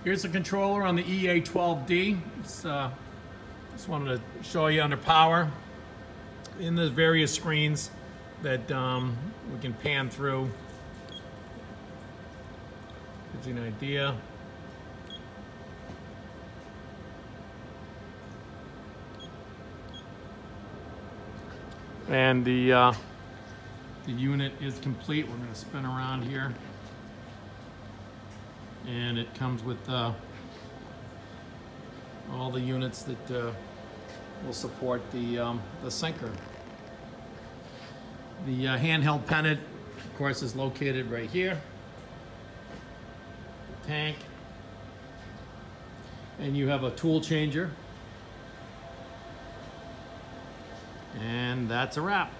Here's the controller on the EA12D. Just wanted to show you under power. In the various screens that we can pan through. Gives you an idea. And the unit is complete. We're going to spin around here. And it comes with all the units that will support the sinker. The handheld pennant, of course, is located right here. The tank. And you have a tool changer. And that's a wrap.